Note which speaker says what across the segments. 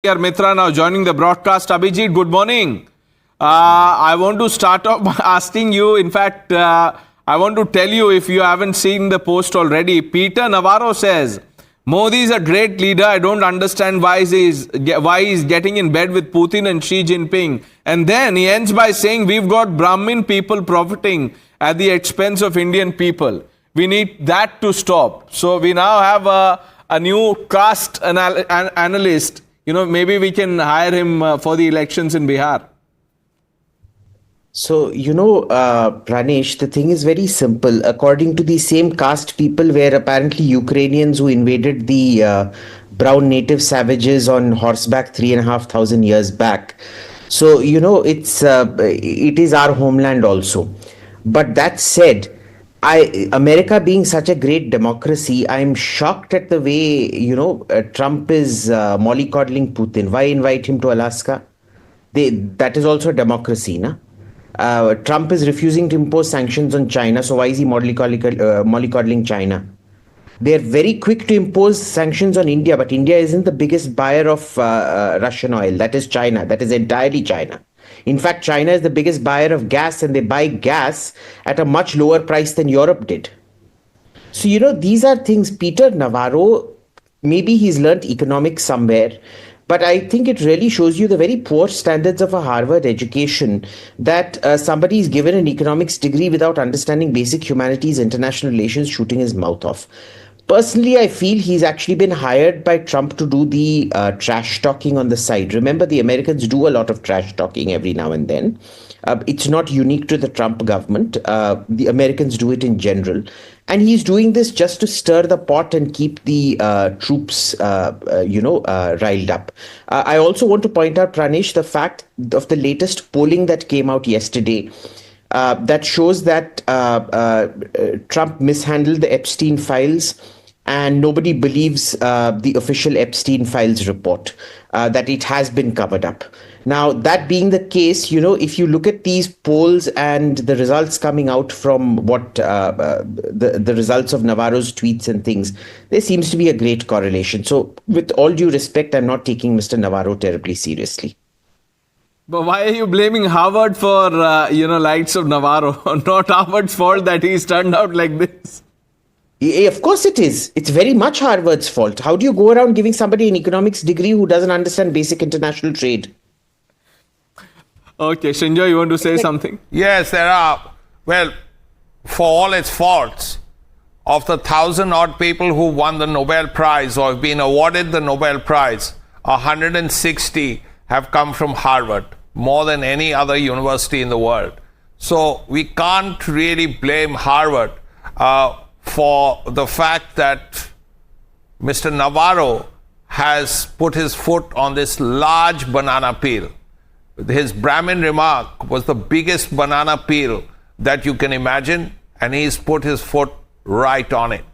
Speaker 1: Iyer-Mitra now joining the broadcast. Abhijit, good morning. I want to start off by asking you, in fact, I want to tell you if you haven't seen the post already. Peter Navarro says, Modi is a great leader. I don't understand why he's getting in bed with Putin and Xi Jinping. And then he ends by saying, we've got Brahmin people profiting at the expense of Indian people. We need that to stop. So we now have a new caste analyst. You know, maybe we can hire him for the elections in Bihar.
Speaker 2: So, Pranesh, the thing is very simple. According to the same caste people were apparently Ukrainians who invaded the brown native savages on horseback 3,500 years back. So, it is our homeland also. But that said, America being such a great democracy, I'm shocked at the way, Trump is mollycoddling Putin. Why invite him to Alaska? That is also a democracy, na? Trump is refusing to impose sanctions on China, so why is he mollycoddling China? They're very quick to impose sanctions on India, but India isn't the biggest buyer of Russian oil. That is China. That is entirely China. In fact, China is the biggest buyer of gas, and they buy gas at a much lower price than Europe did. So, these are things. Peter Navarro, maybe he's learnt economics somewhere, but I think it really shows you the very poor standards of a Harvard education that somebody is given an economics degree without understanding basic humanities, international relations, shooting his mouth off. Personally, I feel he's actually been hired by Trump to do the trash talking on the side. Remember, the Americans do a lot of trash talking every now and then. It's not unique to the Trump government. The Americans do it in general. And he's doing this just to stir the pot and keep the troops, riled up. I also want to point out, Pranesh, the fact of the latest polling that came out yesterday. That shows that Trump mishandled the Epstein files, and nobody believes the official Epstein files report, that it has been covered up. Now, that being the case, if you look at these polls and the results coming out from what the results of Navarro's tweets and things, there seems to be a great correlation. So with all due respect, I'm not taking Mr. Navarro terribly seriously.
Speaker 1: But why are you blaming Harvard for, lights of Navarro? Not Harvard's fault that he's turned out like this.
Speaker 2: Of course it is. It's very much Harvard's fault. How do you go around giving somebody an economics degree who doesn't understand basic international trade?
Speaker 1: Okay, Shinjo, you want to say something?
Speaker 3: Yes, there are. Well, for all its faults, of the 1,000-odd people who won the Nobel Prize or have been awarded the Nobel Prize, 160 have come from Harvard, more than any other university in the world. So we can't really blame Harvard for the fact that Mr. Navarro has put his foot on this large banana peel. His Brahmin remark was the biggest banana peel that you can imagine, and he's put his foot right on it.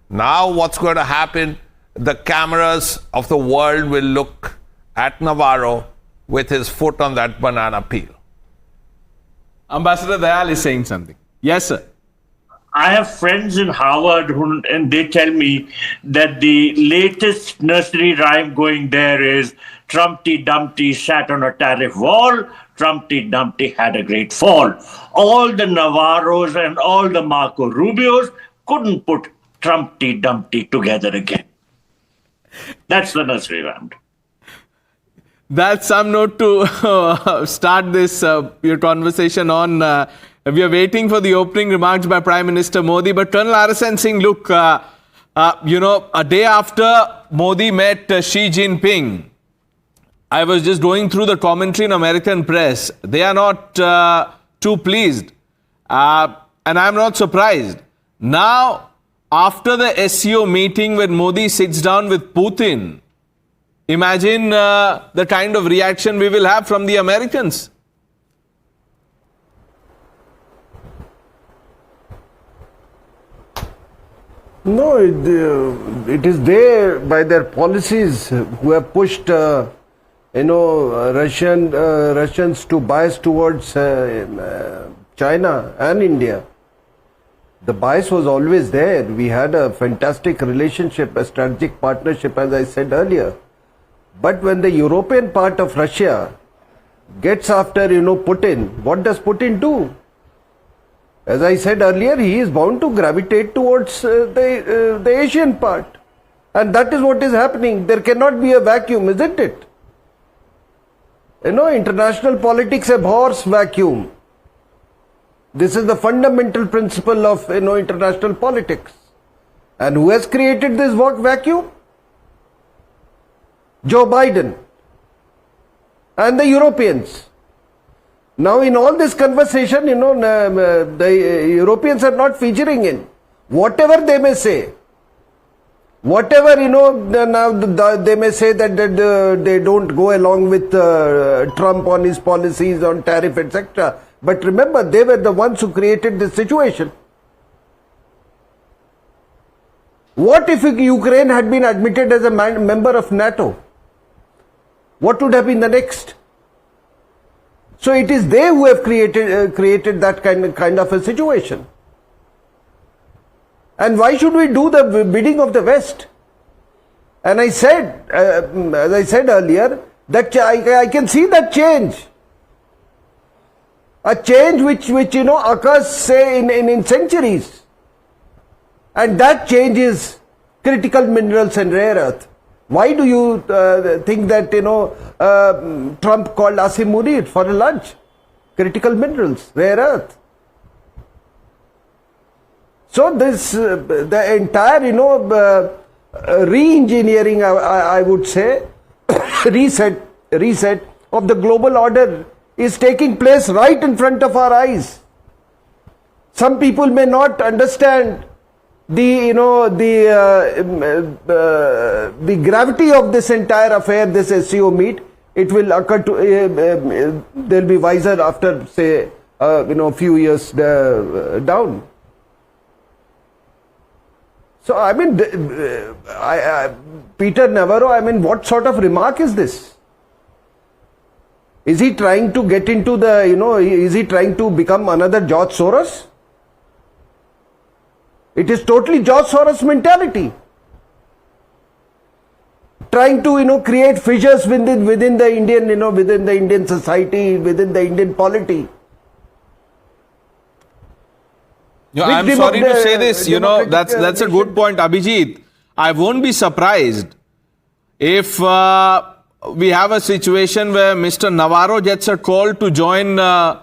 Speaker 3: Now what's going to happen? The cameras of the world will look at Navarro with his foot on that banana peel.
Speaker 1: Ambassador Dayal is saying something. Yes, sir.
Speaker 4: I have friends in Harvard and they tell me that the latest nursery rhyme going there is Trumpty Dumpty sat on a tariff wall, Trumpty Dumpty had a great fall. All the Navarros and all the Marco Rubios couldn't put Trumpty Dumpty together again. That's the nursery rhyme.
Speaker 1: That's some note to start this your conversation on. We are waiting for the opening remarks by Prime Minister Modi. But Colonel RSN Singh, look, a day after Modi met Xi Jinping, I was just going through the commentary in American press. They are not too pleased. And I'm not surprised. Now, after the SCO meeting when Modi sits down with Putin, imagine the kind of reaction we will have from the Americans.
Speaker 5: No, it is they, by their policies, who have pushed, Russians to bias towards China and India. The bias was always there. We had a fantastic relationship, a strategic partnership, as I said earlier. But when the European part of Russia gets after, Putin, what does Putin do? As I said earlier, he is bound to gravitate towards the Asian part. And that is what is happening. There cannot be a vacuum, isn't it? International politics abhors vacuum. This is the fundamental principle of, international politics. And who has created this vacuum? Joe Biden and the Europeans. Now in all this conversation, the Europeans are not featuring in. Whatever they may say, whatever, now they may say that they don't go along with Trump on his policies on tariff, etc. But remember, they were the ones who created this situation. What if Ukraine had been admitted as a member of NATO? What would have been the next? So it is they who have created that kind of a situation. And why should we do the bidding of the West? And I said, as I said earlier, that I can see that change. A change which occurs, say, in centuries. And that change is critical minerals and rare earth. Why do you think that, Trump called Asim Munir for a lunch? Critical minerals, rare earth. So this, the entire, re-engineering, I would say, reset of the global order is taking place right in front of our eyes. Some people may not understand the gravity of this entire affair, this SCO meet. It will occur to, they'll be wiser after, say, a few years down. So, I mean, Peter Navarro, I mean, what sort of remark is this? Is he trying to get into the, is he trying to become another George Soros? It is totally George Soros mentality. Trying to, create fissures within the Indian, within the Indian society, within the Indian polity.
Speaker 1: Yeah, I'm sorry to say this, that's a good point, Abhijit. I won't be surprised if we have a situation where Mr. Navarro gets a call to join a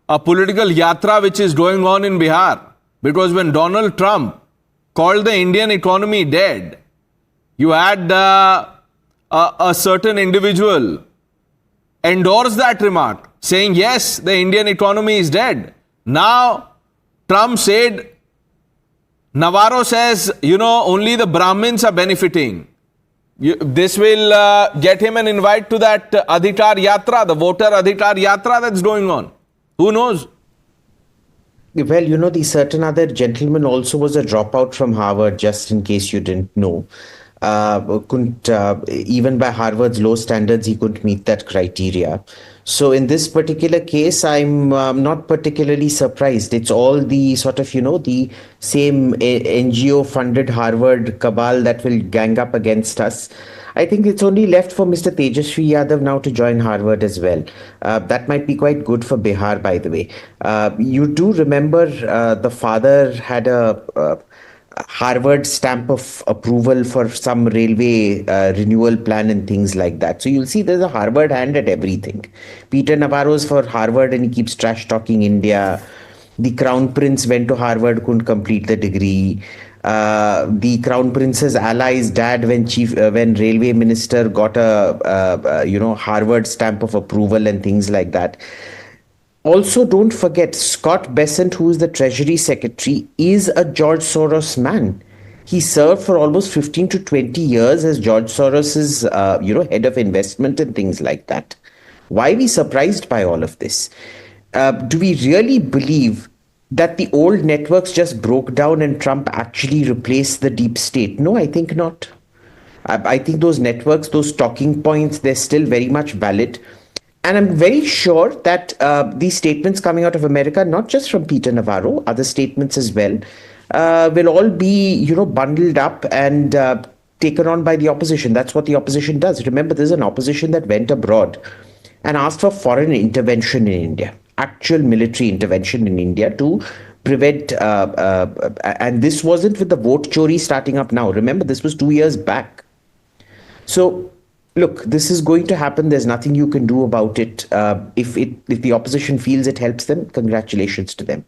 Speaker 1: political yatra which is going on in Bihar. Because when Donald Trump called the Indian economy dead, you had a certain individual endorse that remark, saying, yes, the Indian economy is dead. Now, Trump said, Navarro says, only the Brahmins are benefiting. This will get him an invite to that Adhikar Yatra, the voter Adhikar Yatra that's going on. Who knows?
Speaker 2: Well, the certain other gentleman also was a dropout from Harvard, just in case you didn't know. Couldn't, even by Harvard's low standards, he couldn't meet that criteria. So in this particular case, I'm not particularly surprised. It's all the sort of, the same NGO-funded Harvard cabal that will gang up against us. I think it's only left for Mr. Tejasvi Yadav now to join Harvard as well. That might be quite good for Bihar, by the way. You do remember the father had a Harvard stamp of approval for some railway renewal plan and things like that. So you'll see there's a Harvard hand at everything. Peter Navarro's for Harvard and he keeps trash talking India. The Crown Prince went to Harvard, couldn't complete the degree. The Crown Prince's ally's dad, when railway minister, got a Harvard stamp of approval and things like that. Also, don't forget, Scott Bessent, who is the Treasury Secretary, is a George Soros man. He served for almost 15 to 20 years as George Soros's, head of investment and things like that. Why are we surprised by all of this? Do we really believe that the old networks just broke down and Trump actually replaced the deep state? No, I think not. I think those networks, those talking points, they're still very much valid. And I'm very sure that these statements coming out of America, not just from Peter Navarro, other statements as well, will all be, bundled up and taken on by the opposition. That's what the opposition does. Remember, there's an opposition that went abroad and asked for foreign intervention in India, actual military intervention in India to prevent, and this wasn't with the vote chori starting up now. Remember, this was 2 years back. So, look, this is going to happen. There's nothing you can do about it. If the opposition feels it helps them, congratulations to them.